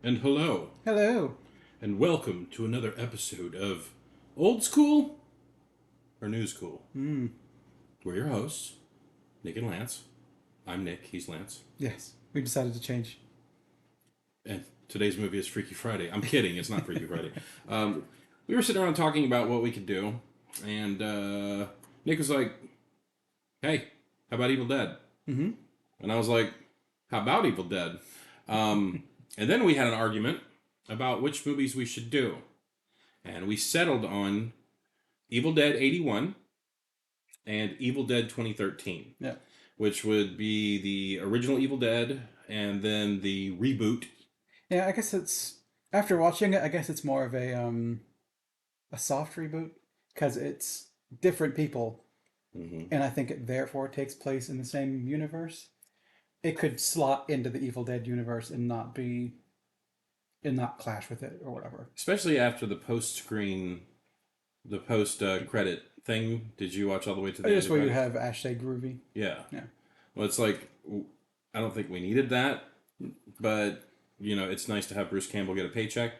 And hello, Hello. and welcome to another episode of Old School or New School. Mm, We're your hosts, Nick and Lance. I'm Nick, he's Lance. yes, we decided to change. And today's movie is Freaky Friday. I'm kidding, it's not Freaky Friday. We were sitting around talking about what we could do, and Nick was like, hey, how about Evil Dead? Mm-hmm. And I was like, how about Evil Dead? And then we had an argument about which movies we should do. And we settled on Evil Dead 81 and Evil Dead 2013, Yeah. which would be the original Evil Dead and then the reboot. Yeah, I guess it's after watching it, I guess it's more of a soft reboot because it's different people, Hmm. and I think it therefore takes place in the same universe. It could slot into the Evil Dead universe and not clash with it or whatever. Especially after the post screen, the post credit thing. Did you watch all the way to I the end just of where you credits? have Ash say groovy. Yeah. Yeah. Well, it's like, I don't think we needed that, but, it's nice to have Bruce Campbell get a paycheck.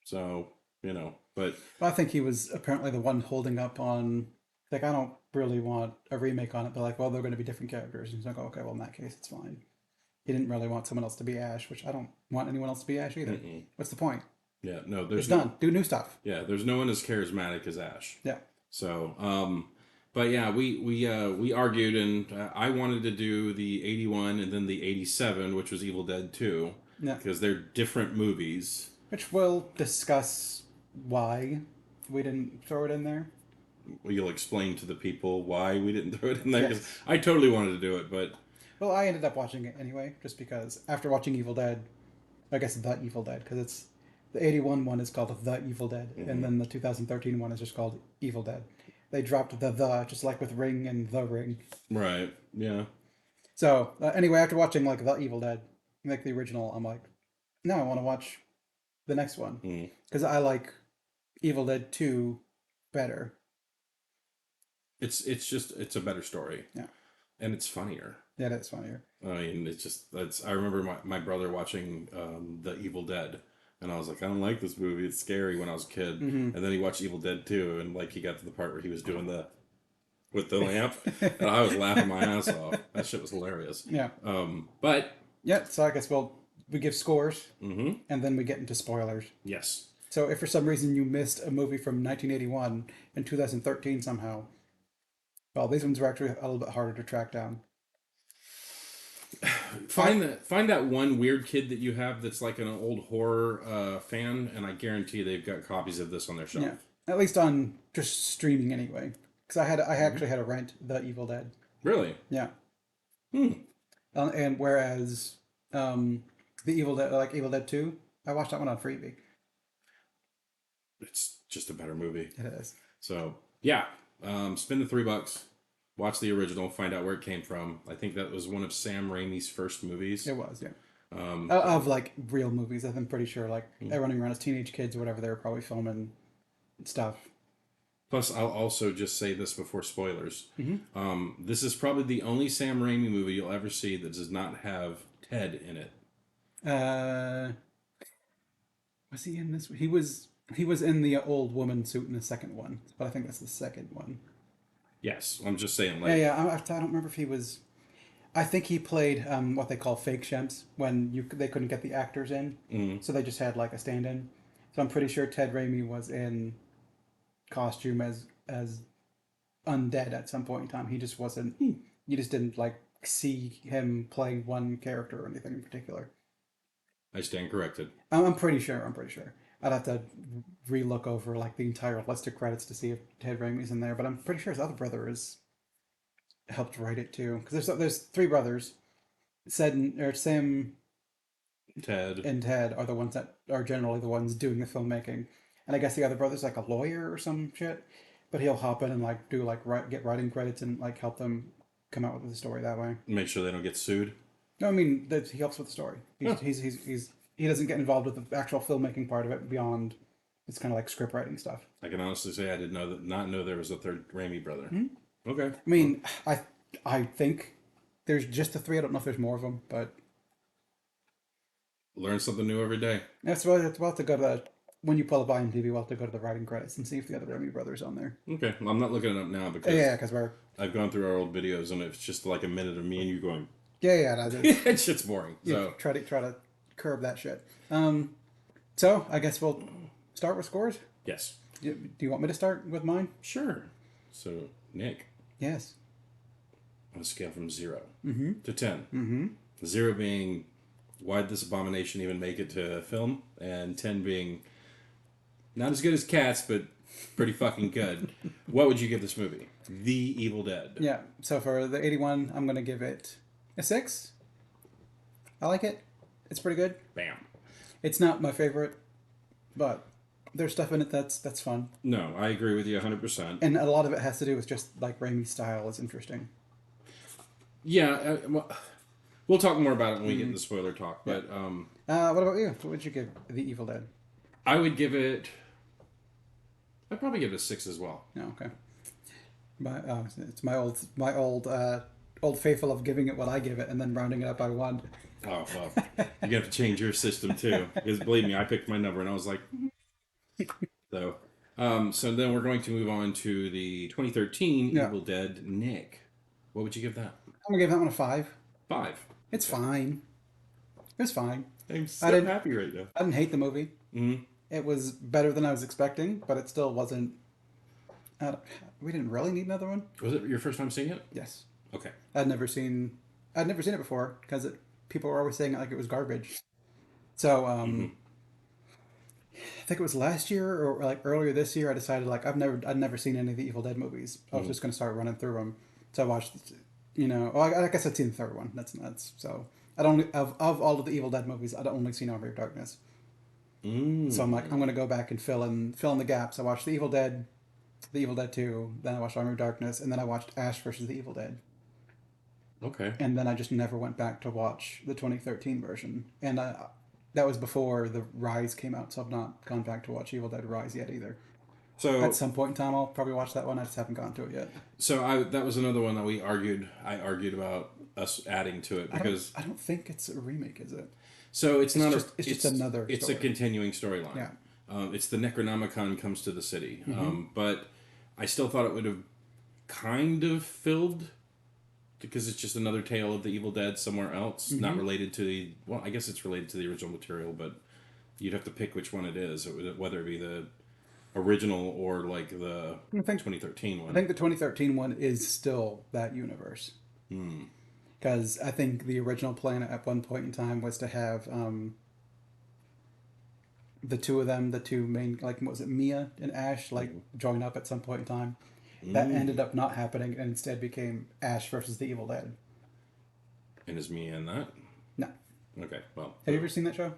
So, but But I think he was apparently the one holding up on, like, I don't really want a remake on it. They're like, well, they're going to be different characters. And he's like, okay, well, in that case, it's fine. He didn't really want someone else to be Ash, which I don't want anyone else to be Ash either. mm-mm. What's the point? Yeah, no, It's done. Do new stuff. there's no one as charismatic as Ash. Yeah. So, but yeah, we argued, and I wanted to do the 81 and then the 87, which was Evil Dead 2, Yeah. because they're different movies. Which we'll discuss why we didn't throw it in there. You'll explain to the people why we didn't throw it in there, because Yes. I totally wanted to do it, but Well, I ended up watching it anyway, just because after watching Evil Dead, I guess The Evil Dead, because it's the 81 one is called The Evil Dead, and mhm. then the 2013 one is just called Evil Dead. They dropped the just like with Ring and The Ring. Right, yeah. So anyway, after watching like The Evil Dead, like the original, I'm like, no, I want to watch the next one Mm. because I like Evil Dead 2 better. It's a better story, Yeah, and it's funnier. yeah, that's funnier. I mean, that's. I remember my brother watching the Evil Dead, and I was like, I don't like this movie. It's scary when I was a kid. Mm-hmm. And then he watched Evil Dead 2, and like he got to the part where he was doing the with the lamp, and I was laughing my ass off. That shit was hilarious. Yeah, But yeah. So I guess we give scores mm-hmm, and then we get into spoilers. yes, So if for some reason you missed a movie from 1981 and 2013 somehow, well, these ones were actually a little bit harder to track down. I find that one weird kid that you have that's like an old horror fan, and I guarantee they've got copies of this on their Yeah, shelf. at least on just streaming anyway. Because I Mm-hmm. actually had to rent The Evil Dead. Really? Yeah, Hmm. and whereas um, the Evil Dead, like Evil Dead 2, I watched that one on Freebie. It's just a better movie. It is. So yeah, spend the $3, watch the original, find out where it came from. I think that was one of Sam Raimi's first movies. It was, yeah. Um, Of like real movies, I'm pretty sure like they're running around as teenage kids or whatever. They were probably filming stuff. Plus, I'll also just say this before spoilers. Hmm. This is probably the only Sam Raimi movie you'll ever see that does not have Ted in it. Uh, was he in this? He was in the old woman suit in the second one, but I think that's the second one. Yes, I'm just saying, Yeah, like, yeah. I don't remember if he was. I think he played what they call fake shemps when they couldn't get the actors in, mm, so they just had like a stand-in. So I'm pretty sure Ted Raimi was in costume as undead at some point in time. He just wasn't. You just didn't like see him playing one character or anything in particular. I stand corrected. I'm pretty sure. I'm pretty sure. I'd have to re-look over like the entire list of credits to see if Ted Raimi's in there, but I'm pretty sure his other brother is helped write it too. Because there's three brothers. Sam Ted. and Ted are the ones that are generally the ones doing the filmmaking, and I guess the other brother's like a lawyer or some shit. But he'll hop in and like do like get writing credits and like help them come out with the story that way. Make sure they don't get sued. No, I mean that he helps with the story. Huh. He doesn't get involved with the actual filmmaking part of it beyond it's kind of like script writing stuff. I can honestly say I did not know there was a third Raimi brother. Hmm? Okay. I mean, I think there's just the three. I don't know if there's more of them, but Learn something new every day. That's why it's about to go to the, when you pull up IMDb, we'll have to go to the writing credits and see if the other Raimi brothers on there. Okay, well, I'm not looking it up now because Yeah, because we're I've gone through our old videos and it's just like a minute of me and you going. yeah, no, It's just boring. yeah. So Try to curb that shit. So I guess we'll start with scores. yes, Do you want me to start with mine? sure. So Nick, Yes. on a scale from 0 to 10, 0 being why'd this abomination even make it to film, and 10 being not as good as Cats, but pretty fucking good. What would you give this movie? The Evil Dead. Yeah. So for the 81, I'm gonna give it a 6. I like it. It's pretty good. Bam. It's not my favorite, but there's stuff in it that's fun, No, I agree with you 100%. and a lot of it has to do with just like Raimi's style is interesting. Yeah, well, we'll talk more about it when we get into spoiler talk, but What about you? What would you give The Evil Dead? I would give it. I'd probably give it a 6 as well. No, okay. It's my old faithful of giving it what I give it and then rounding it up by 1. Oh, well, you're gonna have to change your system too, because believe me, I picked my number and I was like, so. So then we're going to move on to the 2013 Yeah. Evil Dead. Nick, what would you give that? I'm gonna give that one a 5. 5. It's fine. It's fine. I'm so I didn't- happy right now. I didn't hate the movie. Mm-hmm. It was better than I was expecting, but it still wasn't. We didn't really need another one. Was it your first time seeing it? Yes, Okay. I'd never seen it before because people were always saying it like it was garbage. So I think it was last year or like earlier this year. I decided like I'd never seen any of the Evil Dead movies. I was just gonna start running through them. So I watched, well, I guess I'd seen the third one. That's nuts. So I'd only of all of the Evil Dead movies, I'd only seen Army of Darkness. So I'm like, I'm gonna go back and fill in the gaps. I watched the Evil Dead 2, then I watched Army of Darkness, and then I watched Ash versus the Evil Dead. Okay. And then I just never went back to watch the 2013 version. And that was before the Rise came out, so I've not gone back to watch Evil Dead Rise yet either. So At some point in time, I'll probably watch that one. I just haven't gone to it yet. that was another one that we argued. I argued about us adding to it because I don't think it's a remake, is it? so it's not it's just another It's story. a continuing storyline. Yeah. It's the Necronomicon comes to the city, but I still thought it would have kind of filled because it's just another tale of the Evil Dead somewhere else, not related to the. Well, I guess it's related to the original material, but you'd have to pick which one it is, whether it be the original or like the 2013 one. I think the 2013 one is still that universe. Because I think the original plan at one point in time was to have the two of them, the two main, like, what was it, Mia and Ash, like, join up at some point in time. That ended up not happening and instead became Ash versus the Evil Dead. And is me in that? No. Okay, well. Have you ever seen that show?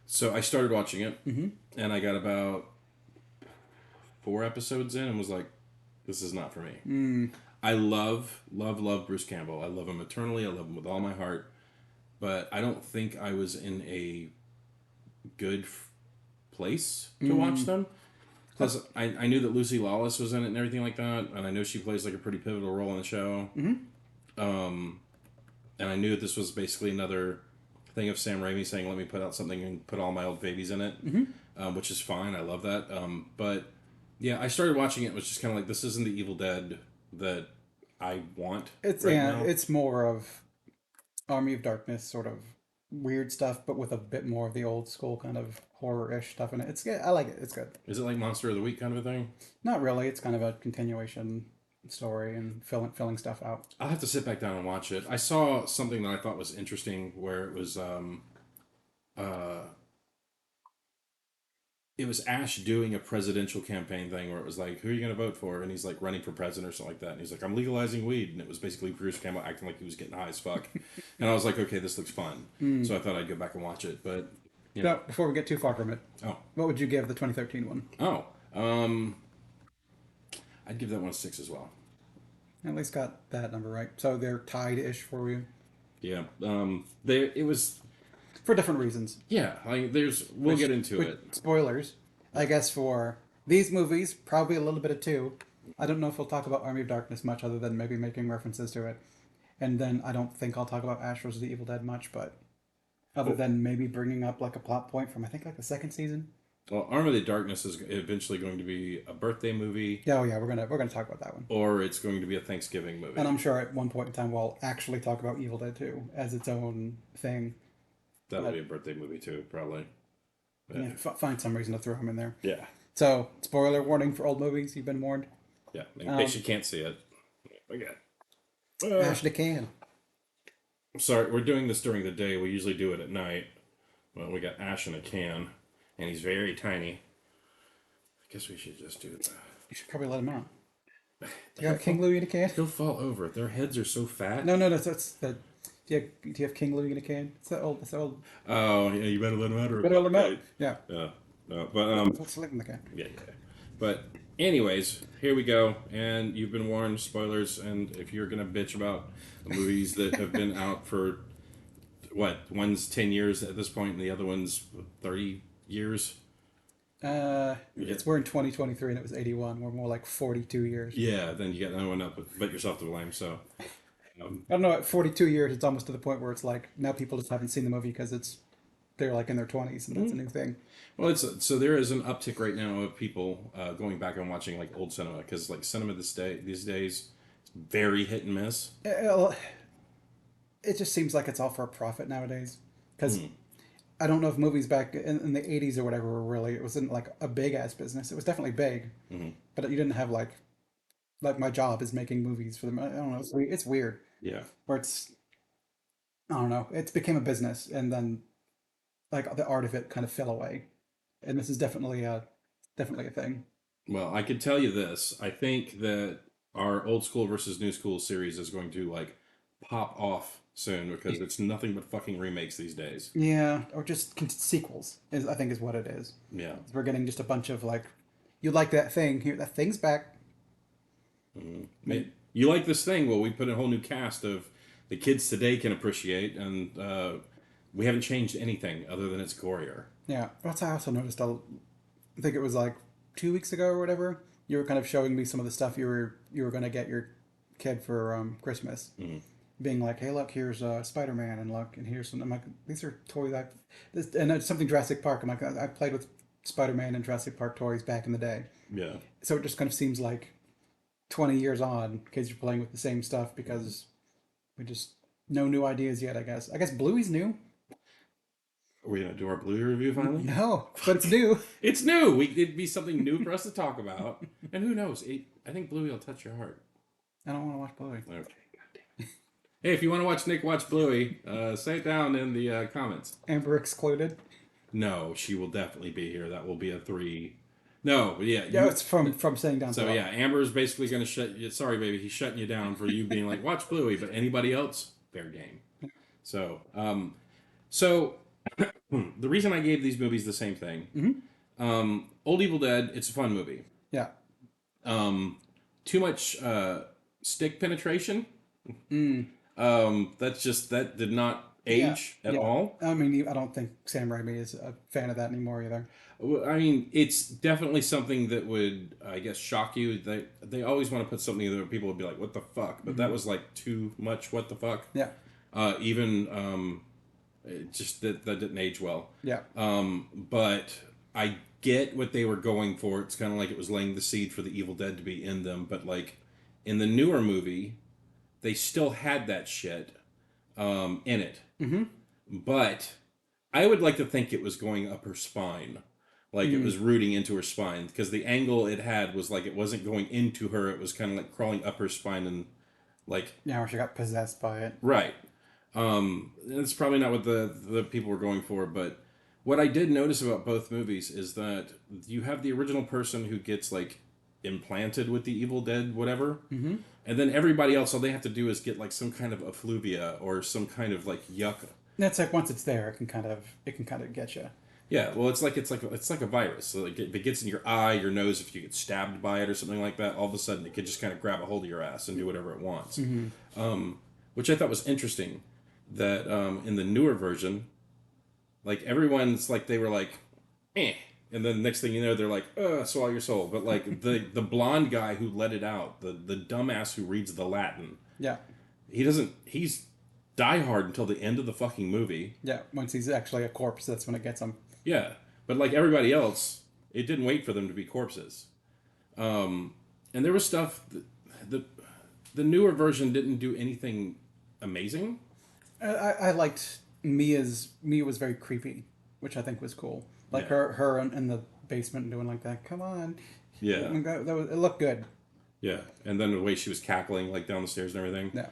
So I started watching it, and I got about 4 episodes in and was like, this is not for me. I love Bruce Campbell. I love him eternally. I love him with all my heart. But I don't think I was in a good place to watch them. Plus, I knew that Lucy Lawless was in it and everything like that, and I know she plays like a pretty pivotal role in the show. And I knew that this was basically another thing of Sam Raimi saying, let me put out something and put all my old babies in it, which is fine. I love that. But yeah, I started watching it. It was just kind of like, this isn't the Evil Dead that I want. Now. It's more of Army of Darkness sort of weird stuff, but with a bit more of the old school kind of horror-ish stuff in it. I like it. It's good. Is it like Monster of the Week kind of a thing? Not really. It's kind of a continuation story and filling stuff out. I'll have to sit back down and watch it. I saw something that I thought was interesting where it was Ash doing a presidential campaign thing where it was like, who are you going to vote for? And he's like running for president or something like that. And he's like, I'm legalizing weed. And it was basically Bruce Campbell acting like he was getting high as fuck. And I was like, okay, this looks fun. So I thought I'd go back and watch it. But, No, before we get too far from it, Oh. what would you give the 2013 one? I'd give that one a 6 as well. At least got that number right. So they're tied-ish for you. Yeah. It was... For different reasons. Yeah, we'll get into it. Spoilers, I guess, for these movies, probably a little bit of 2. I don't know if we'll talk about Army of Darkness much other than maybe making references to it. And then I don't think I'll talk about Ash vs. the Evil Dead much, but other than maybe bringing up like a plot point from I think like the second season. Well, Arm of the Darkness is eventually going to be a birthday movie, Yeah, oh yeah, we're gonna talk about that one. or it's going to be a Thanksgiving movie. And I'm sure at one point in time we'll actually talk about Evil Dead 2 as its own thing. That'll But be a birthday movie too, probably. yeah, find some reason to throw him in there. Yeah, So, spoiler warning for old movies. You've been warned. yeah. In case you can't see it. Okay. Ashley can. Sorry, we're doing this during the day. We usually do it at night. Well, we got Ash in a can, and he's very tiny. I guess we should just do that. You should probably let him out. You got King Louie in a can? He'll fall over. Their heads are so fat. No, that's the. Do you have King Louie in a can? It's that old. It's that old. Oh, yeah, you better let him out. Or Better let him out. Yeah. Yeah. No, but Let's live in the can. yeah. But anyways, here we go. And you've been warned, spoilers. And if you're gonna bitch about the movies that have been out for what, one's 10 years at this point, and the other one's 30 years. We're in 2023 and it was 81. We're more like 42 years. Yeah, then you got no one up but yourself to blame. So I don't know. At 42 years, it's almost to the point where it's like now people just haven't seen the movie because they're like in their 20s and that's a new thing. well, so there is an uptick right now of people going back and watching like old cinema, because like cinema these days is very hit and miss. It just seems like it's all for a profit nowadays. Because I don't know if movies back in the 80s or whatever were really, it wasn't like a big ass business. It was definitely big, but you didn't have like my job is making movies for them. I don't know. It's weird. Yeah. Where I don't know. It became a business, and then like the art of it kind of fell away. And this is definitely a thing. Well, I could tell you this. I think that our old school versus new school series is going to like pop off soon, because it's nothing but fucking remakes these days. Yeah, or just sequels I think is what it is. Yeah. We're getting just a bunch of like, you like that thing here? That thing's back. You like this thing? Well, we put a whole new cast of the kids today can appreciate, and we haven't changed anything other than it's gorier. Yeah, that's I also noticed. I think it was like 2 weeks ago or whatever. You were kind of showing me some of the stuff you were going to get your kid for Christmas. Being like, hey, look, here's Spider-Man, and look, and here's some. I'm like, these are toys. And it's something Jurassic Park. I'm like, I played with Spider-Man and Jurassic Park toys back in the day. Yeah. So it just kind of seems like 20 years on, kids are playing with the same stuff because we just no new ideas yet. I guess Bluey's new. Are we gonna do our Bluey review finally? No, but it's new. It's new. It'd be something new for us to talk about, and who knows? I think Bluey will touch your heart. I don't want to watch Bluey. Okay. Hey, if you want to watch Nick watch Bluey, say it down in the comments. Amber excluded. No, she will definitely be here. That will be a 3. No, yeah. Yeah, it's from saying down. So yeah, Amber's basically going to shut you. Sorry, baby, he's shutting you down for you being like, watch Bluey, but anybody else, fair game. So, the reason I gave these movies the same thing, Old Evil Dead, it's a fun movie. Yeah. Too much stick penetration. That did not age at all. I mean, I don't think Sam Raimi is a fan of that anymore either. I mean, it's definitely something that would, I guess, shock you. They always want to put something that people would be like, what the fuck? But that was like too much what the fuck. Yeah. Just that didn't age well. Yeah. But I get what they were going for. It's kind of like it was laying the seed for the Evil Dead to be in them. But like in the newer movie, they still had that shit in it. But I would like to think it was going up her spine. Like it was rooting into her spine. Because the angle it had was like it wasn't going into her. It was kind of like crawling up her spine and like... Yeah, or she got possessed by it. Right. It's probably not what the people were going for. But what I did notice about both movies is that you have the original person who gets like implanted with the Evil Dead whatever. And then everybody else, all they have to do is get like some kind of effluvia or some kind of like yuck. That's like once it's there, it can kind of get you. Yeah, well, it's like a virus. So like if it gets in your eye, your nose, if you get stabbed by it or something like that, all of a sudden it could just kind of grab a hold of your ass and do whatever it wants. Which I thought was interesting. That in the newer version, like everyone's like they were like, eh. And then next thing you know, they're like, swallow your soul. But like the blonde guy who let it out, the dumbass who reads the Latin. Yeah. He's die hard until the end of the fucking movie. Yeah, once he's actually a corpse, that's when it gets him. Yeah, but like everybody else, it didn't wait for them to be corpses. And there was stuff the the newer version didn't do anything amazing. I liked Mia was very creepy, which I think was cool. Like Yeah, her in the basement doing like that. Come on, yeah, it looked good. yeah. And then the way she was cackling like down the stairs and everything. Yeah,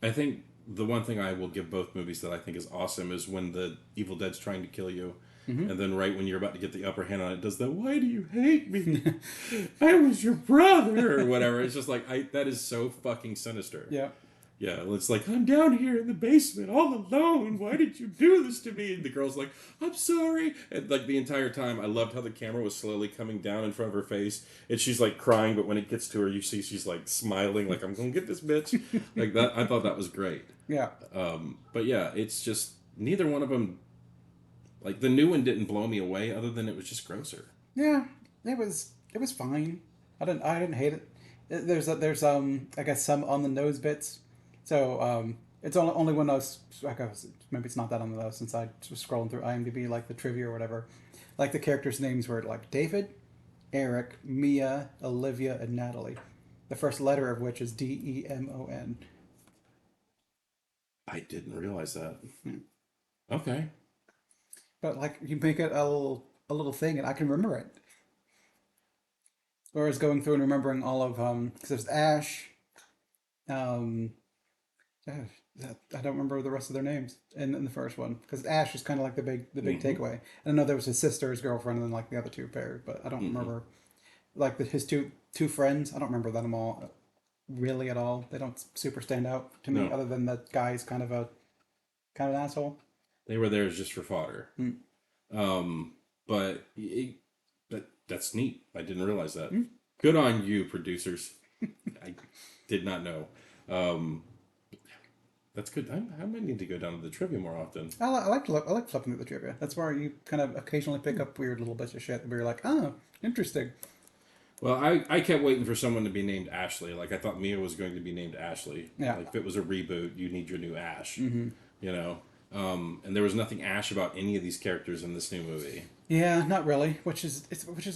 I think the one thing I will give both movies that I think is awesome is when the Evil Dead's trying to kill you, and then right when you're about to get the upper hand on it, does the "Why do you hate me? I was your brother" or whatever. It's just like that is so fucking sinister. yeah. Yeah, it's like, I'm down here in the basement all alone. Why did you do this to me? And the girl's like, I'm sorry. And like the entire time, I loved how the camera was slowly coming down in front of her face. And she's like crying, but when it gets to her, you see she's like smiling, like, I'm going to get this bitch. Like that, I thought that was great. Yeah. But yeah, it's just, neither one of them, like the new one didn't blow me away other than it was just grosser. Yeah, it was fine. I didn't hate it. There's I guess some on the nose bits. So it's only when I guess maybe it's not that on the nose since I was scrolling through IMDb like the trivia or whatever. Like the characters' names were like David, Eric, Mia, Olivia, and Natalie. The first letter of which is Demon. I didn't realize that. Okay. But like you make it a little thing and I can remember it. Whereas going through and remembering all of because there's Ash, um, yeah, I don't remember the rest of their names in the first one because Ash is kind of like the big takeaway. And I know there was his sister, his girlfriend, and then like the other two pairs, but I don't remember like his two friends. I don't remember them all really at all. They don't super stand out to me, No, other than that guy's kind of an asshole. they were there just for fodder. But that's neat. I didn't realize that. Good on you, producers. I did not know. Um, that's good. I might need to go down to the trivia more often. I like flipping through the trivia. That's where you kind of occasionally pick up weird little bits of shit where you're like, oh, interesting. Well, I kept waiting for someone to be named Ashley. Like I thought Mia was going to be named Ashley. Yeah. Like if it was a reboot, you need your new Ash. You know. And there was nothing Ash about any of these characters in this new movie. Yeah, not really, which is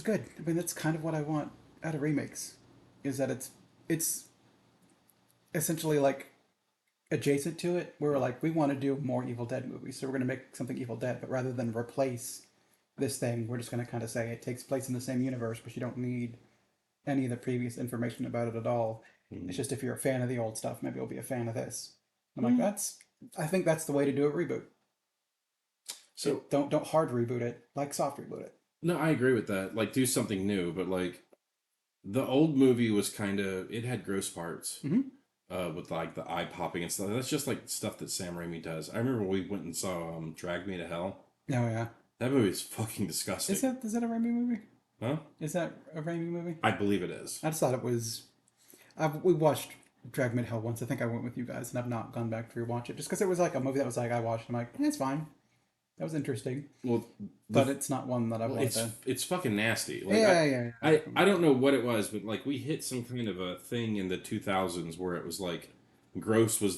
good. I mean, that's kind of what I want out of remakes, is that it's essentially like adjacent to it. Where we're like, we want to do more Evil Dead movies, so we're going to make something Evil Dead, but rather than replace this thing, we're just going to kind of say it takes place in the same universe, but you don't need any of the previous information about it at all. It's just if you're a fan of the old stuff, maybe you'll be a fan of this. I'm like, I think that's the way to do a reboot. So Don't hard reboot it, like soft reboot it. no, I agree with that. Like do something new, but like the old movie was kind of it had gross parts. With like the eye popping and stuff. That's just like stuff that Sam Raimi does. I remember we went and saw Drag Me to Hell. Oh yeah, That movie is fucking disgusting. is that a Raimi movie? Huh? Is that a Raimi movie? I believe it is. I just thought it was. We watched Drag Me to Hell once. I think I went with you guys, and I've not gone back to rewatch it just because it was like a movie that was like I watched. I'm like, it's fine. That was interesting, Well, but it's not one that I want to. it's fucking nasty. Like, Yeah. I don't know what it was, but like we hit some kind of a thing in the 2000s where it was like gross was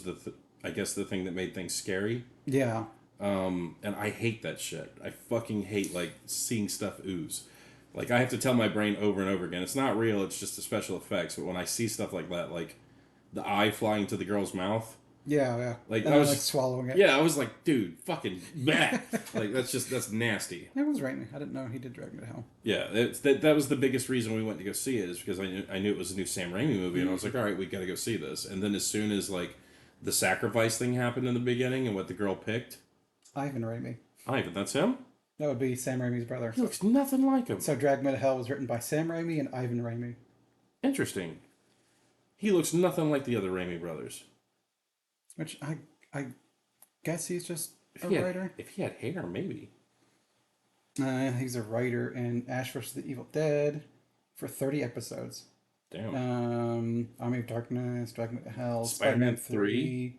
I guess the thing that made things scary. Yeah. And I hate that shit. I fucking hate like seeing stuff ooze. Like I have to tell my brain over and over again, it's not real. It's just the special effects. But when I see stuff like that, like the eye flying to the girl's mouth, Yeah. like And I was like swallowing it. yeah, I was like, dude, fucking bah. Like that's nasty. It was Raimi. I didn't know he did Drag Me to Hell. Yeah, that was the biggest reason we went to go see it is because I knew it was a new Sam Raimi movie and I was like, all right, we got to go see this. And then as soon as like the sacrifice thing happened in the beginning and what the girl picked, Ivan Raimi. Ivan, that's him. That would be Sam Raimi's brother. He looks nothing like him. So Drag Me to Hell was written by Sam Raimi and Ivan Raimi. Interesting. He looks nothing like the other Raimi brothers. Which I guess he's just a If he had, writer. if he had hair, maybe. He's a writer in Ash vs. the Evil Dead for 30 episodes. Damn. Army of Darkness, Drag Me to Hell, Spider-Man Spider-Man 3,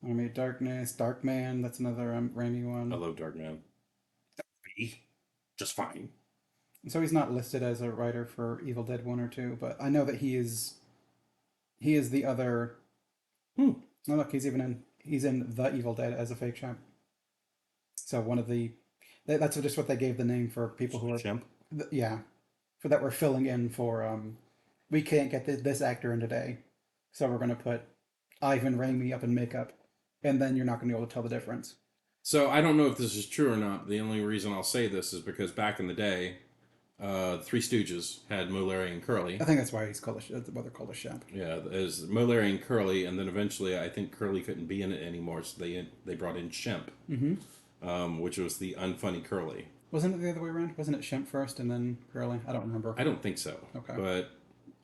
Army of Darkness, Darkman, that's another Raimi one. I love Darkman. Be just fine. So he's not listed as a writer for Evil Dead 1 or 2, but I know that he is the other No, look, he's in The Evil Dead as a fake champ. So one of the that's just what they gave the name for people who are Chimp. yeah, for that we're filling in for we can't get this actor in today, so we're gonna put Ivan Raimi up in makeup, and then you're not gonna be able to tell the difference. So I don't know if this is true or not. The only reason I'll say this is because back in the day, Three Stooges had Mo, Larry, and I Curly. think that's why he's called that's why they're called a champ. Yeah, as Mo, Larry, and Curly, and then eventually I think Curly couldn't be in it anymore, so they brought in Shemp, Mm-hmm. which was the unfunny Curly. Wasn't it the other way around? Wasn't it Shemp first and then Curly? I don't remember. I don't think so, Okay. but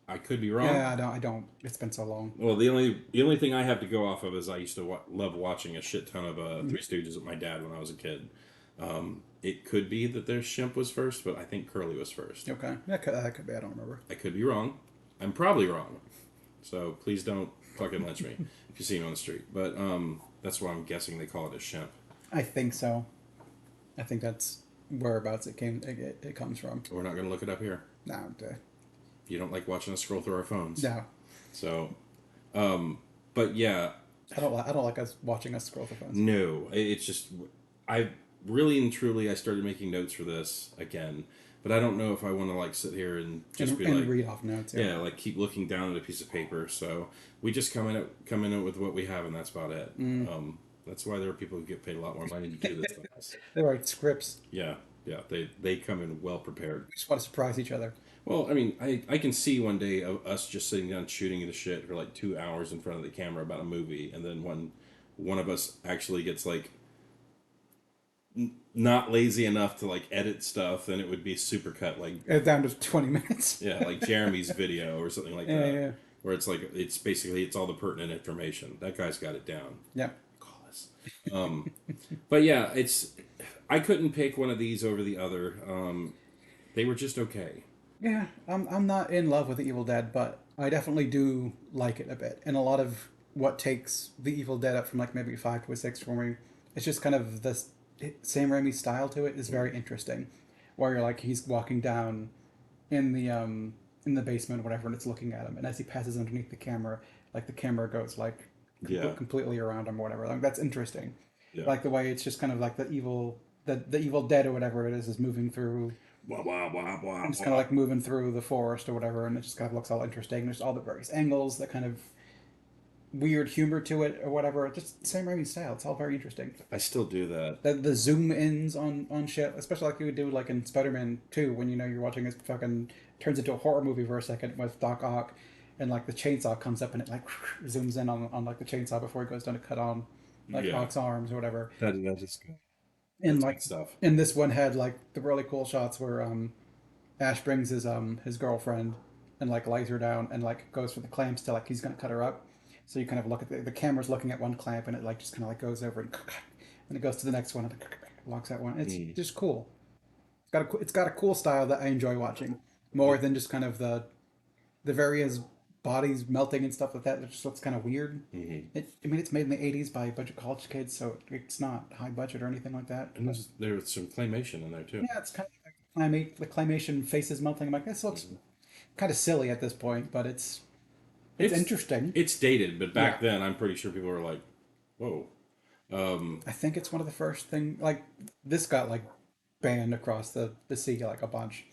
I could be wrong. Yeah, I don't. It's been so long. Well, the only thing I have to go off of is I used to love watching a shit ton of Three Stooges with my dad when I was a kid. It could be that their Shemp was first, but I think Curly was first. Okay. That could be. I don't remember. I could be wrong. I'm probably wrong. So please don't fucking lynch me if you see me on the street. But that's why I'm guessing they call it a Shemp. I think so. I think that's whereabouts it comes from. We're not going to look it up here. No, You don't like watching us scroll through our phones. no. So, but yeah, I don't like us watching us scroll the phones. no, it's just I really and truly I started making notes for this again, but I don't know if I want to like sit here and just and, be and like, read off notes. yeah, like keep looking down at a piece of paper. So we just come in with what we have, and that's about it. That's why there are people who get paid a lot more money to do this than us. They write scripts. Yeah, yeah, they come in well prepared. We just want to surprise each other. Well, I mean, I can see one day of us just sitting down shooting the shit for like 2 hours in front of the camera about a movie, and then when one of us actually gets like not lazy enough to like edit stuff, then it would be super cut, like Down to 20 minutes. yeah, like Jeremy's video or something like Yeah, that, yeah. where it's like it's basically it's all the pertinent information. That guy's got it down. Yeah. Call us. But yeah, it's I couldn't pick one of these over the other. They were just okay. Yeah, I'm not in love with the Evil Dead, but I definitely do like it a bit. And a lot of what takes the Evil Dead up from like maybe 5 to a 6 for me, it's just kind of this Sam Raimi style to it is very interesting, where you're like he's walking down in the basement or whatever, and it's looking at him, and as he passes underneath the camera, like the camera goes like Yeah, completely around him or whatever. Like that's interesting. yeah. Like the way it's just kind of like the Evil Dead or whatever it is moving through. Blah blah blah blah. And it's kind of like moving through the forest or whatever, and it just kind of looks all interesting. There's all the various angles, that kind of weird humor to it or whatever. Just Sam Raimi style. It's all very interesting. I still do that. The zoom ins on shit, especially like you would do like in Spider-Man 2 when you know you're watching this fucking turns into a horror movie for a second with Doc Ock, and like the chainsaw comes up and it like zooms in on like the chainsaw before it goes down to cut on like Yeah. Ock's arms or whatever. That is good. And That's like good stuff. and this one had like the really cool shots where Ash brings his girlfriend and like lays her down and like goes for the clamps to like he's gonna cut her up. So you kind of look at the camera's looking at one clamp and it like just kind of like goes over and it goes to the next one and locks that one. It's just cool. It's got a cool style that I enjoy watching more than just kind of the various bodies melting and stuff like that. It just looks kind of weird. I mean, it's made in the '80s by a bunch of college kids, so it's not high budget or anything like that. And there was some claymation in there too. Yeah, it's kind of like the claymation faces melting. I'm like, this looks kind of silly at this point, but it's interesting. It's dated, but back Yeah. then, I'm pretty sure people were like, "Whoa." I think it's one of the first thing like this got like banned across the sea like a bunch.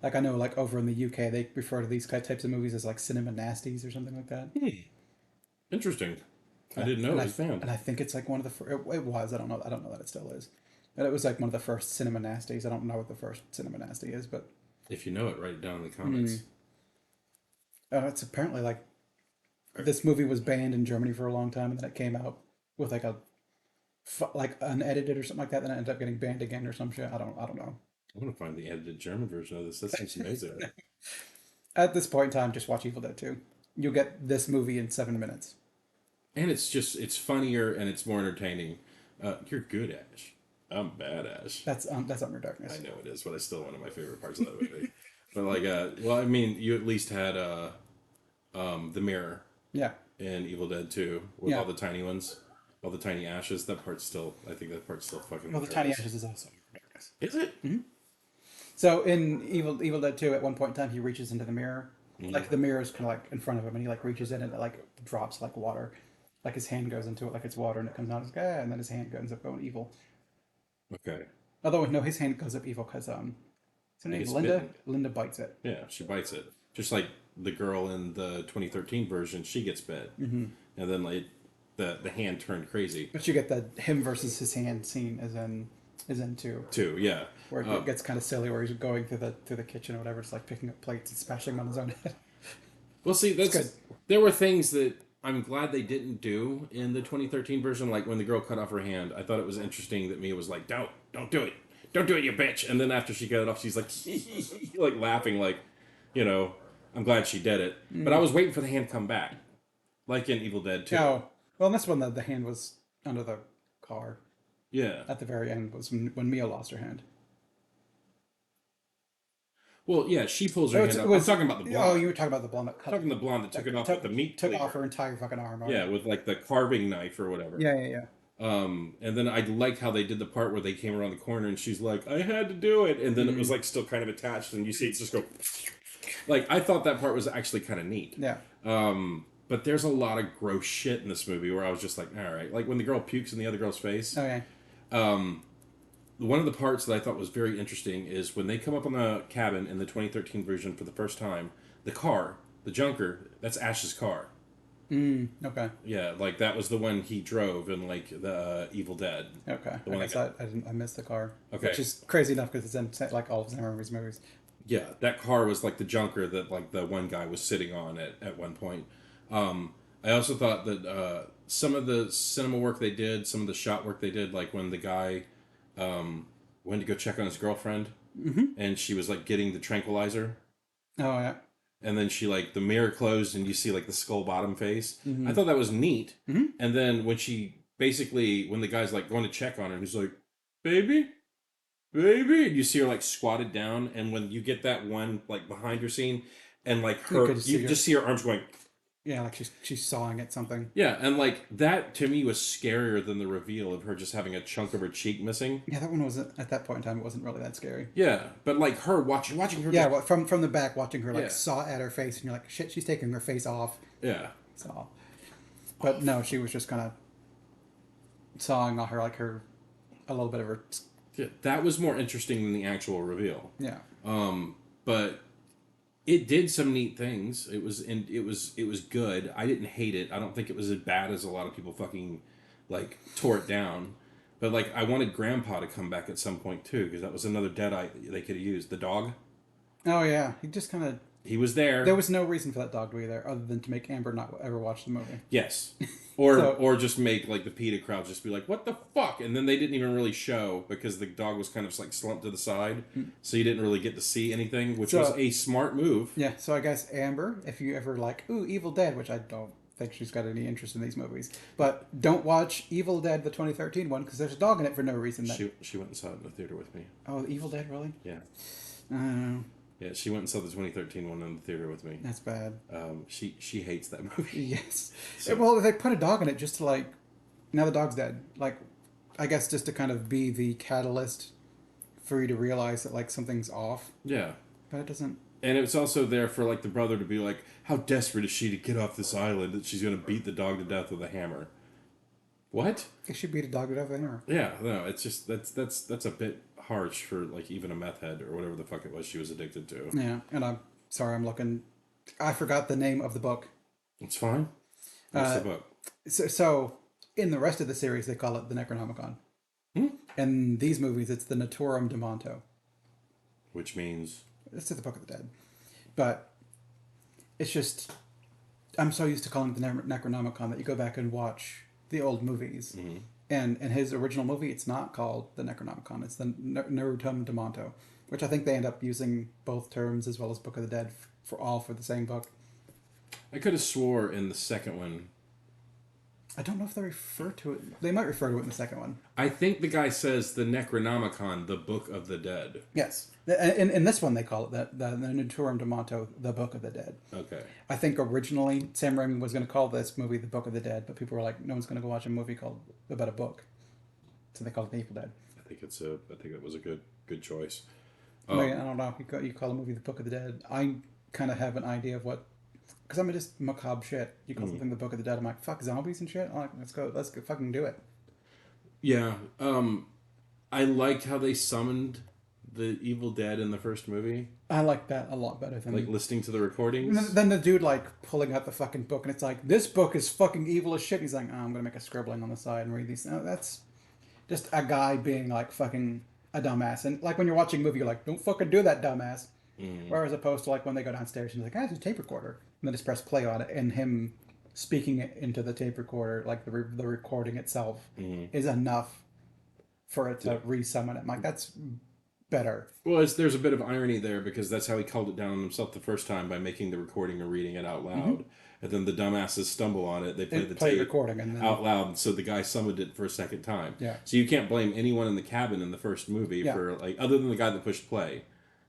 Like I know like over in the UK they refer to these types of movies as like cinema nasties or something like that. Interesting. I didn't know And it was banned. and I think it's like one of the it was. I don't know that it still is. But it was like one of the first cinema nasties. I don't know what the first cinema nasty is, but If you know it, write it down in the comments. it's apparently like this movie was banned in Germany for a long time, and then it came out with like like unedited or something like that. Then it ended up getting banned again or some shit. I don't know. I want to find the edited German version of this. That seems amazing. At this point in time, just watch Evil Dead 2. You'll get this movie in 7 minutes. And it's funnier and it's more entertaining. You're good, Ash. I'm bad, Ash. That's Under Darkness. I know it is, but it's still one of my favorite parts of that movie. But like, well, I mean, you at least had the mirror Yeah. in Evil Dead 2 with Yeah. all the tiny ones, all the tiny ashes. That part's still, I think that part's still fucking. Well, the Tiny hilarious. Ashes is also Under Darkness. Is it? So in Evil Dead 2, at one point in time, he reaches into the mirror. Like the mirror is kind of like in front of him, and he like reaches in and it like drops like water. like his hand goes into it like it's water and it comes out as ah, and then his hand ends up going evil. Okay. Although no, his hand goes up evil because what's her He name? gets Linda. bitten. Linda bites it. Yeah, she bites it. Just like the girl in the 2013 version, she gets bit. Mm-hmm. And then like the hand turned crazy. But you get the him versus his hand scene is in two, Too, yeah. where it gets kind of silly, where he's going through the kitchen or whatever, just like picking up plates and smashing them on his own head. Well, see, It's good. there were things that I'm glad they didn't do in the 2013 version. Like when the girl cut off her hand, I thought it was interesting that Mia was like, don't do it, don't do it, you bitch." And then after she got it off, she's like, like laughing, like, you know, I'm glad she did it. But I was waiting for the hand to come back, like in Evil Dead 2. Oh, well, in this one, the hand was under the car. Yeah. At the very end was when Mia lost her hand. Well, yeah, she pulls her Oh, hand up. it was, I'm talking about the blonde. oh, you were talking about the blonde that cut. I'm talking the blonde that took it off with the meat took cleaver. off her entire fucking arm. Right? Yeah, with like the carving knife or whatever. Yeah. And then I liked how they did the part where they came around the corner and she's like, "I had to do it," and then it was like still kind of attached, and you see it just go. Like I thought that part was actually kind of neat. Yeah. But there's a lot of gross shit in this movie where I was just like, all right, like when the girl pukes in the other girl's face. Oh yeah. One of the parts that I thought was very interesting is when they come up on the cabin in the 2013 version for the first time, the car, the junker, that's Ash's car. Okay. Yeah, like that was the one he drove in like the Evil Dead. Okay. The one I missed the car. Okay. Which is crazy enough because it's in like all of Sam Raimi's movies. Yeah, that car was like the junker that like the one guy was sitting on at one point. I also thought that some of the cinema work they did, some of the shot work they did, like when the guy went to go check on his girlfriend, and she was like getting the tranquilizer, Oh yeah. and then she like the mirror closed and you see like the skull bottom face. I thought that was neat. And then when when the guy's like going to check on her, and he's like, "Baby, baby," and you see her like squatted down, and when you get that one like behind her scene, and like you just see her arms going. Yeah, like she's sawing at something. Yeah, and like that to me was scarier than the reveal of her just having a chunk of her cheek missing. Yeah, that one wasn't at that point in time. It wasn't really that scary. Yeah, but like her watching her. Yeah, well, from the back, watching her like Yeah. saw at her face, and you're like, shit, she's taking her face off. Yeah, Saw, but no, she was just kind of sawing off her a little bit of her. yeah, that was more interesting than the actual reveal. Yeah. But it did some neat things. It was good. I didn't hate it. I don't think it was as bad as a lot of people fucking like tore it down. But like I wanted Grandpa to come back at some point too, because that was another deadite they could have used. The dog. Oh yeah, he just kind of. He was there. There was no reason for that dog to be there other than to make Amber not ever watch the movie. Yes. Or So- or just make like the PETA crowd just be like, "What the fuck?" And then they didn't even really show because the dog was kind of like slumped to the side, so you didn't really get to see anything, which was a smart move. Yeah, so I guess Amber, if you ever like, ooh, Evil Dead, which I don't think she's got any interest in these movies, but don't watch Evil Dead, the 2013 one, because there's a dog in it for no reason. She went and saw it in the theater with me. Oh, Evil Dead, really? Yeah. Oh, Yeah, she went and saw the 2013 one in the theater with me. that's bad. She hates that movie. Yes. So- Well, they put a dog in it just to like, now the dog's dead. Like, I guess just to kind of be the catalyst for you to realize that like something's off, Yeah. but it doesn't. And it's also there for like the brother to be like, how desperate is she to get off this island that she's going to beat the dog to death with a hammer? What? It should beat a dog to death with a hammer. Yeah, no, it's just that's a bit harsh for like even a meth head or whatever the fuck it was she was addicted to. Yeah, and I'm sorry, I'm looking. I forgot the name of the book. It's fine. What's the book? So in the rest of the series, they call it the Necronomicon. In these movies, it's the Naturum de Monto. Which means It's the Book of the Dead. But it's just, I'm so used to calling it the Necronomicon that you go back and watch the old movies. And in his original movie, it's not called the Necronomicon. It's the Narutum de Monto, which I think they end up using both terms as well as Book of the Dead for the same book. I could have swore in the second one. I don't know if they refer to it. They might refer to it in the second one. I think the guy says the Necronomicon, the Book of the Dead. Yes. In this one, they call it the Naturum de Monto, the Book of the Dead. Okay. I think originally Sam Raimi was going to call this movie the Book of the Dead, but people were like, no one's going to go watch a movie about a book. So they called it The Evil Dead. I think it was a good choice. I don't know. You call a movie the Book of the Dead. I kind of have an idea of what because I'm just macabre shit. You call Mm. something the Book of the Dead. I'm like, fuck zombies and shit. I'm like, let's go fucking do it. Yeah. I liked how they summoned the Evil Dead in the first movie, I like that a lot better like than listening to the recordings. the dude like pulling out the fucking book and it's like this book is fucking evil as shit. He's like, oh, I'm gonna make a scribbling on the side and read these. No, that's just a guy being like fucking a dumbass. And like when you're watching a movie, you're like, don't fucking do that, dumbass. Mm. Whereas opposed to like when they go downstairs and he's like, ah, it's a tape recorder, and then just press play on it, and him speaking it into the tape recorder, like the recording itself, Mm. is enough for it Yeah. to re-summon it. I'm like, that's better. Well, there's a bit of irony there because that's how he called it down on himself the first time by making the recording and reading it out loud. And then the dumbasses stumble on it. They play the It played tape recording and then out loud, so the guy summoned it for a second time. yeah, So you can't blame anyone in the cabin in the first movie yeah, for like other than the guy that pushed play.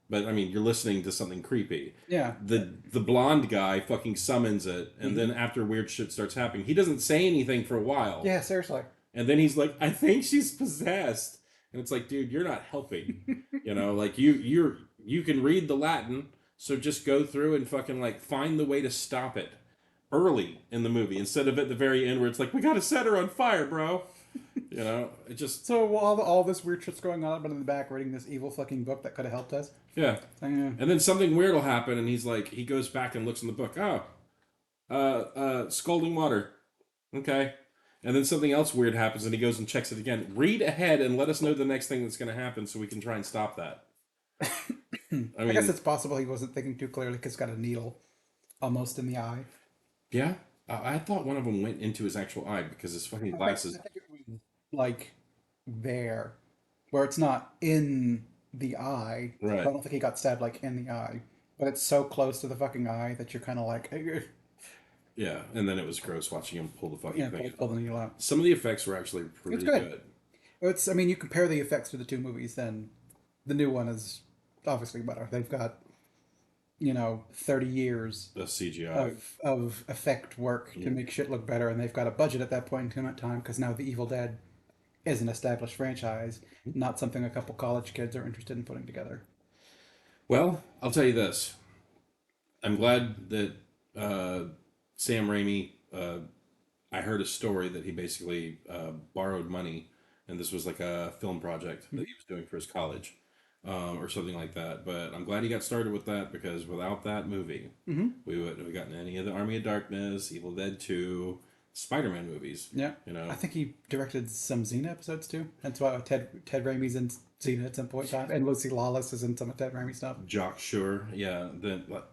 But I mean, you're listening to something creepy. yeah, The blonde guy fucking summons it, and then after weird shit starts happening, he doesn't say anything for a while. yeah. Seriously, And then he's like, "I think she's possessed," and it's like, dude, you're not helping. Like you can read the Latin, so just go through and fucking like find the way to stop it early in the movie instead of at the very end where it's like, we gotta set her on fire, bro. It just so while all this weird shit's going on, I've been in the back reading this evil fucking book that could have helped us. yeah. So, yeah. And then something weird will happen, and he's like, he goes back and looks in the book. Oh, scalding water. Okay. And then something else weird happens, and he goes and checks it again. Read ahead and let us know the next thing that's going to happen, so we can try and stop that. I guess it's possible he wasn't thinking too clearly because he's got a needle almost in the eye. Yeah. I thought one of them went into his actual eye because his fucking I glasses. think it was like there, where it's not in the eye. I Right. don't think he got stabbed like in the eye, but it's so close to the fucking eye that you're kind of like, Yeah. And then it was gross watching him pull the fucking yeah, thing. pull the needle out. Some of the effects were actually pretty good. good. It's, I mean, you compare the effects to the two movies, then the new one is obviously better. They've got, 30 years The CGI. of effect work to make shit look better, and they've got a budget at that point in time because now The Evil Dead is an established franchise, not something a couple college kids are interested in putting together. Well, I'll tell you this. I'm glad that Sam Raimi. I heard a story that he basically borrowed money, and this was like a film project that he was doing for his college, or something like that. But I'm glad he got started with that because without that movie, we wouldn't have gotten any of the Army of Darkness, Evil Dead 2, Spider-Man movies. Yeah, I think he directed some Xena episodes too. That's why Ted Raimi's in Xena at some point in time, and Lucy Lawless is in some of Ted Raimi stuff. Jock Sure, yeah. Then it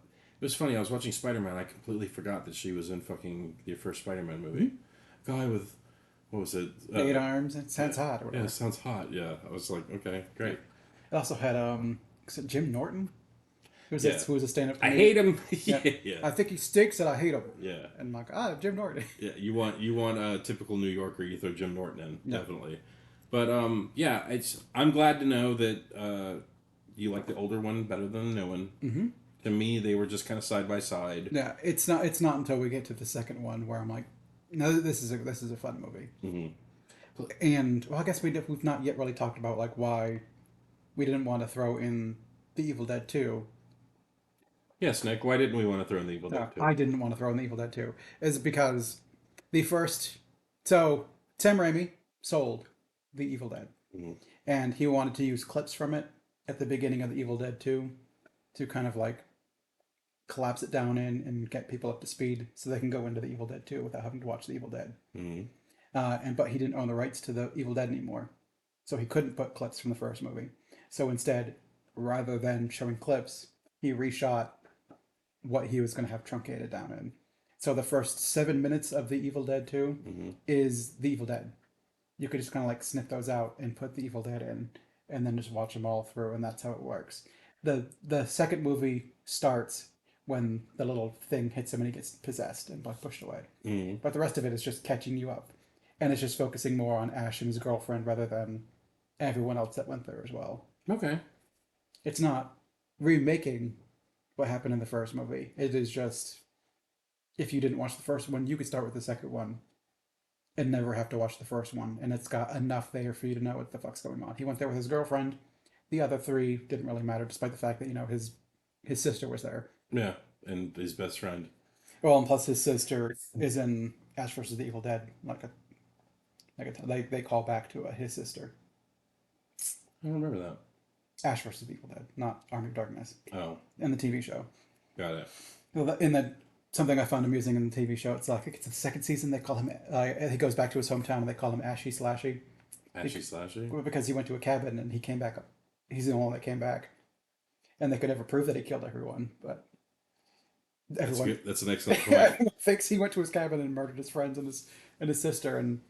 was funny. I was watching Spider-Man. I completely forgot that she was in fucking the first Spider-Man movie. Guy with what was it? 8 arms. It sounds hot. Or Yeah, whatever. it sounds hot. Yeah, I was like, okay, great. It also had is it Jim Norton? Yeah. Who was a stand-up I comedian? hate him. Yeah. yeah, I think he stinks and I hate him. yeah, And I'm like, Jim Norton. yeah. You want a typical New Yorker? You throw Jim Norton in, Yeah. definitely. But yeah, I'm glad to know that you like the older one better than the new one. Mm-hmm. To me, they were just kind of side by side. Yeah, it's not. It's not until we get to the second one where I'm like, no, this is a fun movie. Mm-hmm. And well, I guess we've not yet really talked about like why we didn't want to throw in the Evil Dead 2. Yes, Nick. Why didn't we want to throw in the Evil Dead 2? I didn't want to throw in the Evil Dead 2 is because the first. So Sam Raimi sold the Evil Dead, and he wanted to use clips from it at the beginning of the Evil Dead 2 to kind of like collapse it down in and get people up to speed so they can go into the Evil Dead 2 without having to watch the Evil Dead. But he didn't own the rights to the Evil Dead anymore, so he couldn't put clips from the first movie. So instead, rather than showing clips, he reshot what he was going to have truncated down in. So the first 7 minutes of the Evil Dead 2 is the Evil Dead. You could just kind of like snip those out and put the Evil Dead in, and then just watch them all through, and that's how it works. The second movie starts when the little thing hits him and he gets possessed and like pushed away. But the rest of it is just catching you up, and it's just focusing more on Ash and his girlfriend rather than everyone else that went there as well. Okay. It's not remaking what happened in the first movie. It is just, if you didn't watch the first one, you could start with the second one and never have to watch the first one. And it's got enough there for you to know what the fuck's going on. He went there with his girlfriend. The other three didn't really matter, despite the fact that, his sister was there. Yeah, and his best friend. Well, and plus his sister is in Ash versus the Evil Dead. They call back to his sister. I don't remember that. Ash versus the Evil Dead, not Army of Darkness, Oh, in the TV show. got it. In the something I found amusing in the TV show, it's like it's the second season. They call him. He goes back to his hometown and they call him Ashy Slashy Ashy Slashy? because he went to a cabin and he came back. He's the only one that came back, and they could never prove that he killed everyone, but That's everyone good. That's an excellent point. everyone thinks he went to his cabin and murdered his friends and his sister and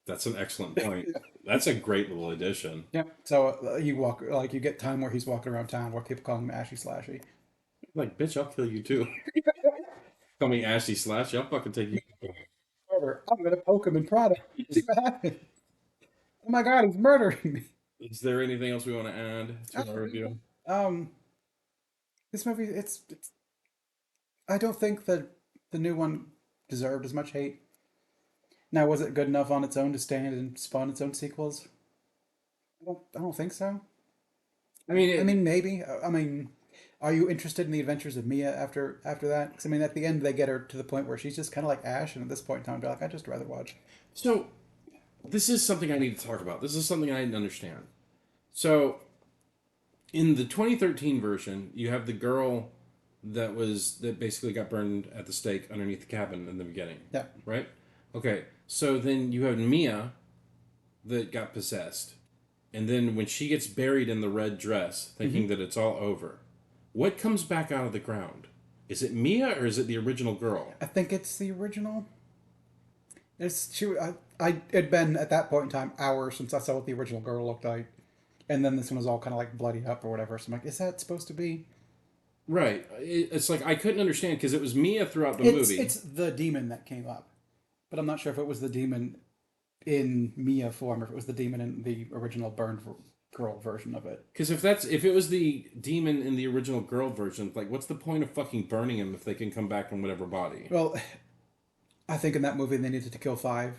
That's an excellent point. That's a great little addition. yeah. So you get time where he's walking around town where people call him Ashy Slashy. Like, bitch, I'll kill you too. Call me Ashy Slashy. I'll fucking take you. Murder. I'm gonna poke him in Prada. See what happens. Oh my god, he's murdering me. Is there anything else we want to add to our review? Um, this movie, it's. I don't think that the new one deserved as much hate. Now, was it good enough on its own to stand and spawn its own sequels? I don't think so. I mean, I mean, maybe. I mean, are you interested in the adventures of Mia after that? Because I mean, at the end, they get her to the point where she's just kind of like Ash, and at this point in time, they're like, I'd just rather watch. so this is something I need to talk about. This is something I didn't understand. So, in the 2013 version, you have the girl that basically got burned at the stake underneath the cabin in the beginning. Yeah. Right? Okay. So then you have Mia that got possessed. And then when she gets buried in the red dress, thinking that it's all over, what comes back out of the ground? Is it Mia or is it the original girl? I think it's the original. It had been at that point in time hours since I saw what the original girl looked like, and then this one was all kind of like bloody up or whatever. So I'm like, is that supposed to be? Right. It's like I couldn't understand because it was Mia throughout the movie. It's the demon that came up, but I'm not sure if it was the demon in Mia form or if it was the demon in the original burned girl version of it. Because if it was the demon in the original girl version, like what's the point of fucking burning him if they can come back in whatever body? Well, I think in that movie they needed to kill 5,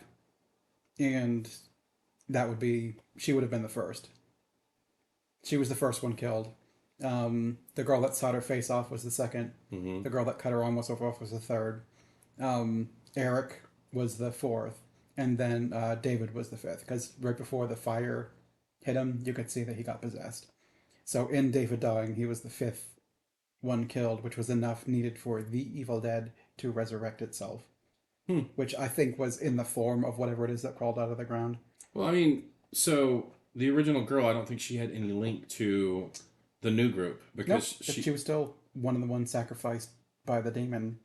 and she would have been the first. She was the first one killed. The girl that sawed her face off was the second. Mm-hmm. The girl that cut her arm off was the third. Eric was the fourth, and then David was the fifth. Because right before the fire hit him, you could see that he got possessed. So in David dying, he was the fifth one killed, which was enough needed for the Evil Dead to resurrect itself. Which I think was in the form of whatever it is that crawled out of the ground. Well, I mean, so the original girl, I don't think she had any link to the new group because Nope, she was still one of the ones sacrificed by the demon,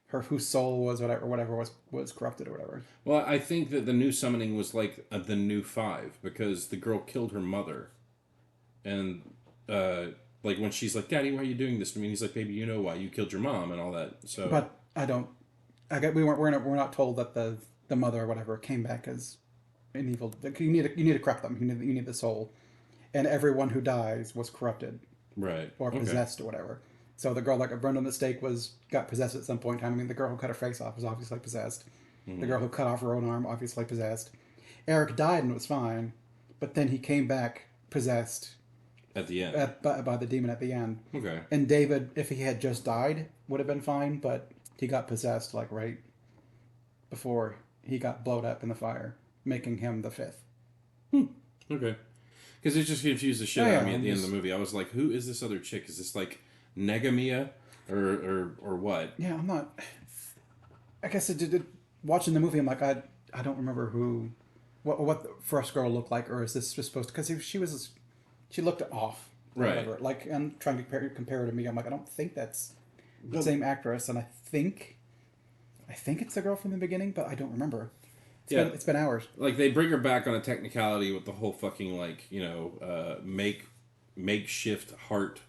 her whose soul was whatever was corrupted or whatever. Well, I think that the new summoning was like the new 5 because the girl killed her mother, and like when she's like, "Daddy, why are you doing this to me?" And he's like, "Baby, you know why you killed your mom and all that." So, But I don't. I get we're not told that the mother or whatever came back as an evil. You need to corrupt them. You need the soul, and everyone who dies was corrupted right, or okay. possessed or whatever. So the girl that got burned on the stake got possessed at some point in time. I mean, the girl who cut her face off was obviously possessed. Mm-hmm. The girl who cut off her own arm obviously possessed. Eric died and was fine, but then he came back possessed At the end, by the demon at the end. okay. And David, if he had just died, would have been fine, but he got possessed like right before he got blown up in the fire, making him the fifth. Okay. Because it just confused the shit Oh, out yeah, of me at the end of just- the movie. I was like, who is this other chick? Is this like Negamia or what? Yeah, I'm not. I guess watching the movie, I'm like, I don't remember what the first girl looked like, or is this just supposed to? Because she looked off, or Right. whatever. Like, I'm trying to compare her to me. I'm like, I don't think that's the same actress, and I think it's the girl from the beginning, but I don't remember. It's been hours. Like they bring her back on a technicality with the whole fucking like makeshift heart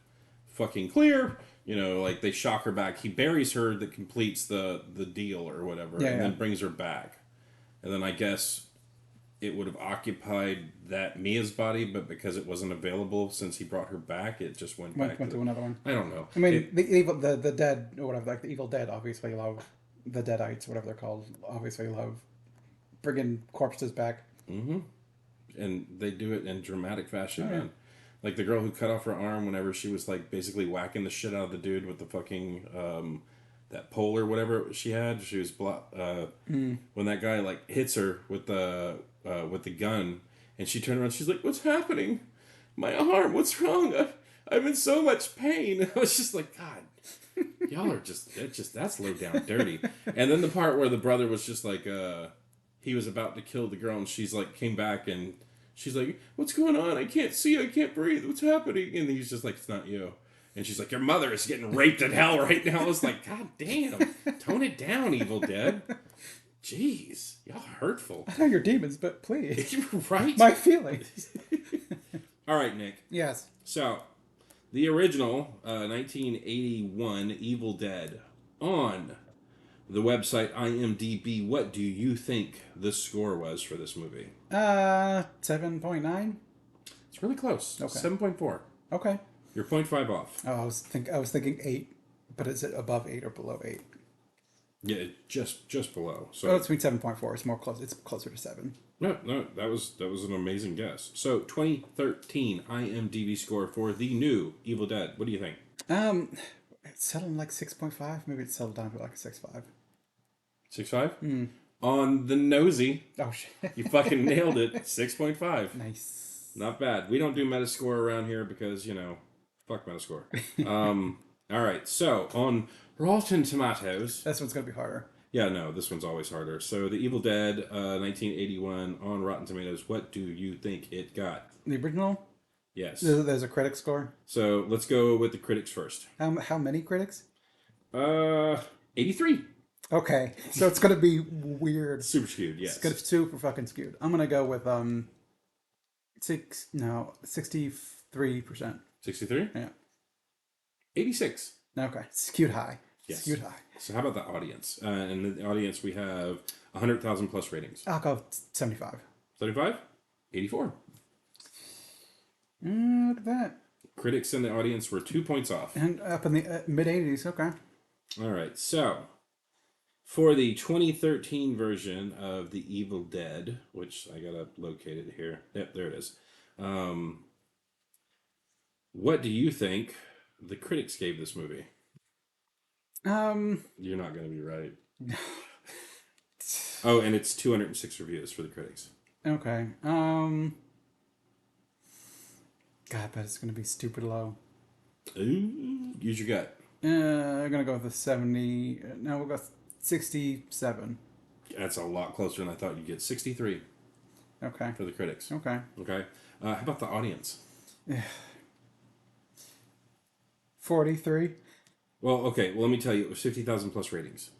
fucking clear. Like they shock her back. He buries her that completes the deal or whatever, and then brings her back. And then I guess it would have occupied that Mia's body, but because it wasn't available since he brought her back, it just went back to another one. I don't know. I mean, the dead or whatever, like the Evil Dead, obviously love the Deadites, whatever they're called. Obviously love bringing corpses back. Mm-hmm. And they do it in dramatic fashion, Oh, yeah. man. Like the girl who cut off her arm whenever she was like basically whacking the shit out of the dude with the fucking that pole or whatever she had. She was when that guy like hits her with the gun, and she turned around. She's like, "What's happening? My arm. What's wrong? I'm in so much pain." I was just like, God, y'all are that's low down dirty. And then the part where the brother was just like, he was about to kill the girl, and she's like, came back, and she's like, "What's going on? I can't see. I can't breathe. What's happening?" And he's just like, "It's not you." And she's like, "Your mother is getting raped in hell right now." I was like, God damn, tone it down, Evil Dead. Jeez, y'all hurtful. I know you're demons, but please. You're right. My feelings. All right, Nick. Yes. So, the original 1981 Evil Dead on the website IMDb. What do you think the score was for this movie? 7.9. It's really close. Okay. 7.4. Okay. You're 0.5 off. Oh, I was thinking 8, but is it above 8 or below 8? Yeah, just below. So Oh, it's between 7.4. It's more close. It's closer to 7. no, that was an amazing guess. So 2013 IMDb score for the new Evil Dead. What do you think? It's settling like 6.5. Maybe it's settled down to like a 6.5. 6.5? On the nosy. Oh shit! You fucking nailed it. 6.5. Nice. Not bad. We don't do Metascore around here because, fuck Metascore. All right. So on Rotten Tomatoes. This one's gonna be harder. Yeah, no, this one's always harder. So the Evil Dead 1981 on Rotten Tomatoes. What do you think it got? The original. Yes. There's a critic score. So let's go with the critics first. How many critics? 83. Okay, so it's gonna be weird. Super skewed, yes. It's gonna be super fucking skewed. I'm gonna go with 63%. 63? Yeah. 86. Okay, skewed high. Yes. Skewed high. So how about the audience? In the audience we have 100,000 plus ratings. I'll go 75. 75? 84. Look at that. Critics in the audience were 2 points off. And up in the mid 80s. Okay. All right, so for the 2013 version of The Evil Dead, which I gotta locate it here. Yep, there it is. What do you think the critics gave this movie? You're not gonna be right. Oh, and it's 206 reviews for the critics. Okay. God, but it's gonna be stupid low. Ooh, use your gut. I'm gonna go with the 70. No, we'll go 67. That's a lot closer than I thought you'd get. 63 Okay. for the critics. Okay. Okay. How about the audience? 43. Well, okay. Well, let me tell you, it was 50,000 plus ratings.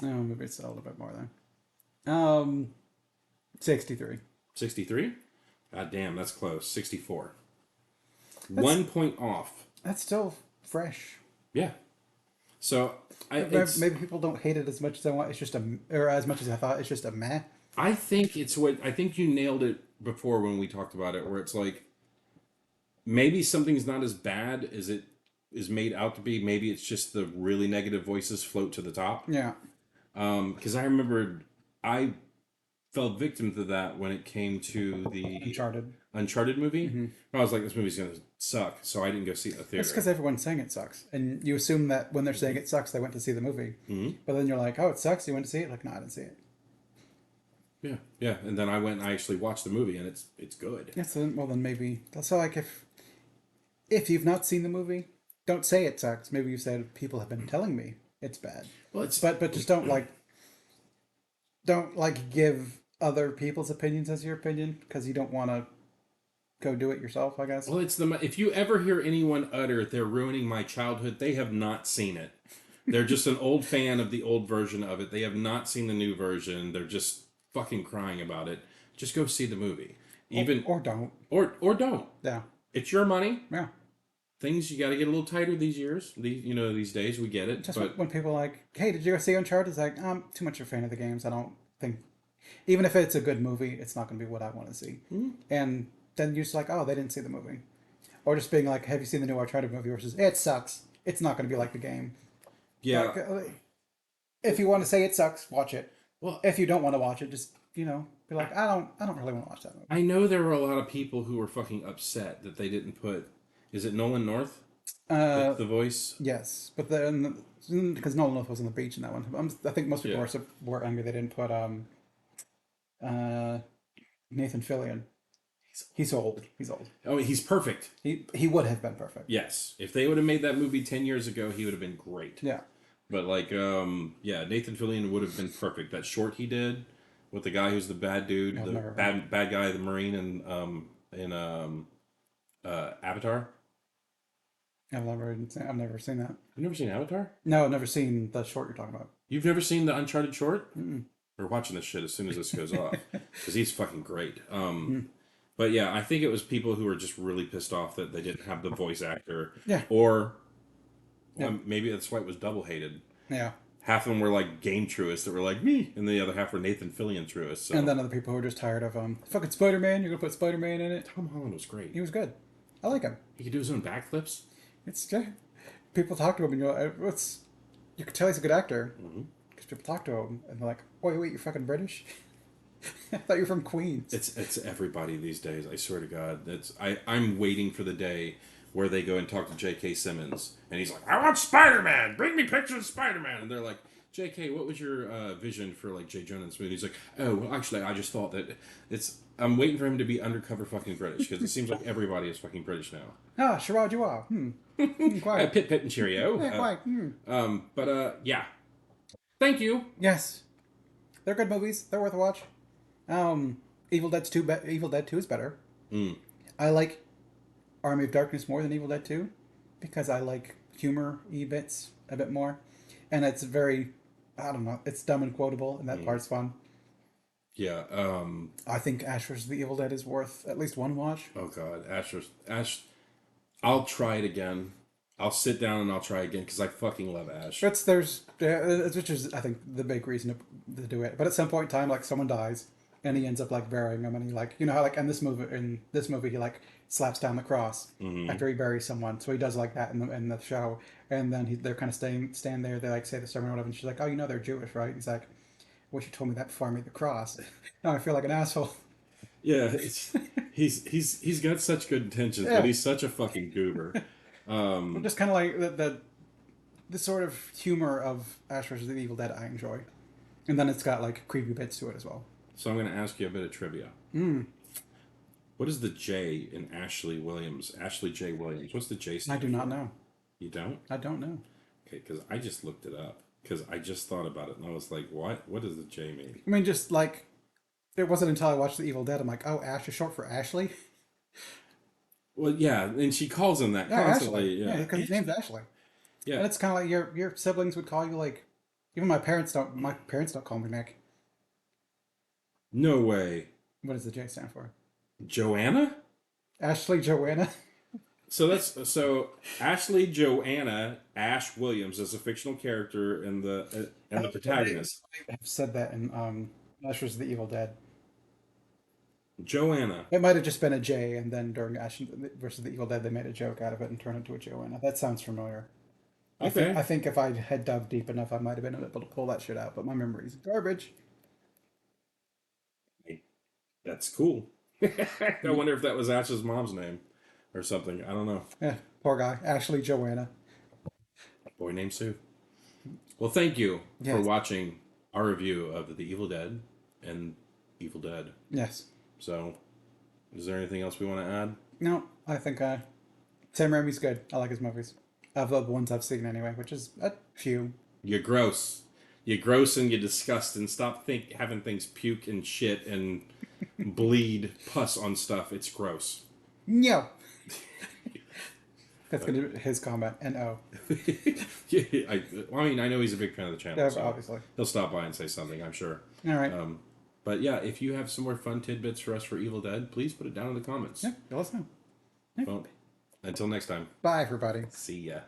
Oh, maybe it's a little bit more then. 63. 63? God damn, that's close. 64. 1 point off. That's still fresh. Yeah. So Maybe people don't hate it as much as I want. It's just or as much as I thought. It's just a meh. I think you nailed it before when we talked about it, where it's like maybe something's not as bad as it is made out to be. Maybe it's just the really negative voices float to the top. Yeah. Because I remembered I fell victim to that when it came to the Uncharted movie. Mm-hmm. I was like, this movie's gonna suck, so I didn't go see it in the theater. That's because everyone's saying it sucks, and you assume that when they're saying it sucks, they went to see the movie. Mm-hmm. But then you're like, oh, it sucks. You went to see it? Like, no, I didn't see it. Yeah. And then I went and I actually watched the movie, and it's good. Yeah. So then maybe that's like if you've not seen the movie, don't say it sucks. Maybe you said people have been telling me it's bad. Well, but just don't give other people's opinions as your opinion because you don't want to go do it yourself, I guess. Well, if you ever hear anyone utter they're ruining my childhood, they have not seen it. They're just an old fan of the old version of it. They have not seen the new version. They're just fucking crying about it. Just go see the movie. Or don't. Or don't. Yeah. It's your money. Yeah. Things you got to get a little tighter these years. These days we get it. Just but when people are like, hey, did you go see Uncharted? It's like, I'm too much of a fan of the games. I don't think, even if it's a good movie, it's not going to be what I want to see. Mm-hmm. And then you're just like, oh, they didn't see the movie. Or just being like, have you seen the new Uncharted movie? Versus, it sucks. It's not going to be like the game. Yeah. If you want to say it sucks, watch it. Well, if you don't want to watch it, just, be like, I don't really want to watch that movie. I know there were a lot of people who were fucking upset that they didn't put, is it Nolan North? The voice. Yes, but then because Nolan North was on the beach in that one, I think most people Yeah. were angry they didn't put uh, Nathan Fillion. He's old. He's old. Oh, he's perfect. He would have been perfect. Yes. If they would have made that movie 10 years ago, he would have been great. Yeah. But like, yeah, Nathan Fillion would have been perfect. That short he did with the guy who's the bad dude, I've the never bad guy, the Marine, and Avatar. I've never seen that. You've never seen Avatar? No, I've never seen the short you're talking about. You've never seen the Uncharted short? Mm-mm. We're watching this shit as soon as this goes off because he's fucking great. Mm. But yeah, I think it was people who were just really pissed off that they didn't have the voice actor, Yeah. or Yeah. maybe that's why it was double hated. Yeah. Half of them were like game truists that were like me, and the other half were Nathan Fillion truists. So. And then other people who were just tired of fucking Spider-Man. You're gonna put Spider-Man in it. Tom Holland was great. He was good. I like him. He could do his own backflips. It's people talk to him and you can tell he's a good actor Mm-hmm. because people talk to him and they're like, wait, you're fucking British? I thought you were from Queens. It's everybody these days. I swear to God, I'm waiting for the day where they go and talk to J.K. Simmons, and he's like, "I want Spider-Man. Bring me pictures of Spider-Man." And they're like, "J.K., what was your vision for like J. Jonah Smith?" He's like, "Oh, well, actually, I just thought that it's." I'm waiting for him to be undercover fucking British because it seems like everybody is fucking British now. Ah, Sherrod you are. Quiet. Pit and cheerio. Yeah, quiet. But yeah. Thank you. Yes. They're good movies. They're worth a watch. Evil Dead 2 is better. Mm. I like Army of Darkness more than Evil Dead 2 because I like humor-y bits a bit more. And it's very, I don't know, it's dumb and quotable, and that part's fun. Yeah. I think Ash vs. the Evil Dead is worth at least one watch. Oh God, Ash. I'll try it again. I'll sit down and I'll try again because I fucking love Ash. Which is I think the big reason to do it. But at some point in time, like someone dies and he ends up like burying him, and he like how like in this movie he like slaps down the cross after he buries someone. So he does like that in the show, and then they're kind of stand there. They like say the sermon or whatever, and she's like, "Oh, they're Jewish, right?" He's like, "Wish you told me that before I made the cross." Now I feel like an asshole. Yeah, he's got such good intentions, Yeah. but he's such a fucking goober. Just kind of like the sort of humor of Ash vs. the Evil Dead I enjoy, and then it's got like creepy bits to it as well. So I'm going to ask you a bit of trivia. What is the J in Ashley Williams? Ashley J. Williams. What's the J stand I do not for? know. You don't? I don't know. Okay, because I just looked it up. Because I just thought about it, and I was like, what? What does the J mean? I mean, just like, it wasn't until I watched The Evil Dead, I'm like, oh, Ash is short for Ashley? Well, yeah, and she calls him that Yeah, constantly. Ashley. Yeah, because his name's Ashley. yeah. And it's kind of like your siblings would call you, like, even my parents don't call me Nick. No way. What does the J stand for? Joanna? Ashley Joanna? So Ashley Joanna Ash Williams is a fictional character and the protagonist. I've said that in Ash vs. the Evil Dead. Joanna. It might have just been a J, and then during Ash vs. the Evil Dead, they made a joke out of it and turned it into a Joanna. That sounds familiar. Okay. I think if I had dug deep enough, I might have been able to pull that shit out, but my memory's garbage. That's cool. I wonder if that was Ash's mom's name or something. I don't know. Yeah, poor guy. Ashley Joanna. Boy named Sue. Well, thank you for Yes. watching our review of The Evil Dead and Evil Dead. Yes. So, is there anything else we want to add? No, I think Sam Raimi's good. I like his movies. Of the ones I've seen anyway, which is a few. You're gross. You're gross and you're disgusting. Stop having things puke and shit and bleed pus on stuff. It's gross. No. That's gonna be his comment. N-O. Yeah, I mean, I know he's a big fan of the channel. Yeah, So obviously. he'll stop by and say something, I'm sure. All right. But yeah, if you have some more fun tidbits for us for Evil Dead, please put it down in the comments. Yeah, let us know. Well, until next time, Bye, everybody. see ya.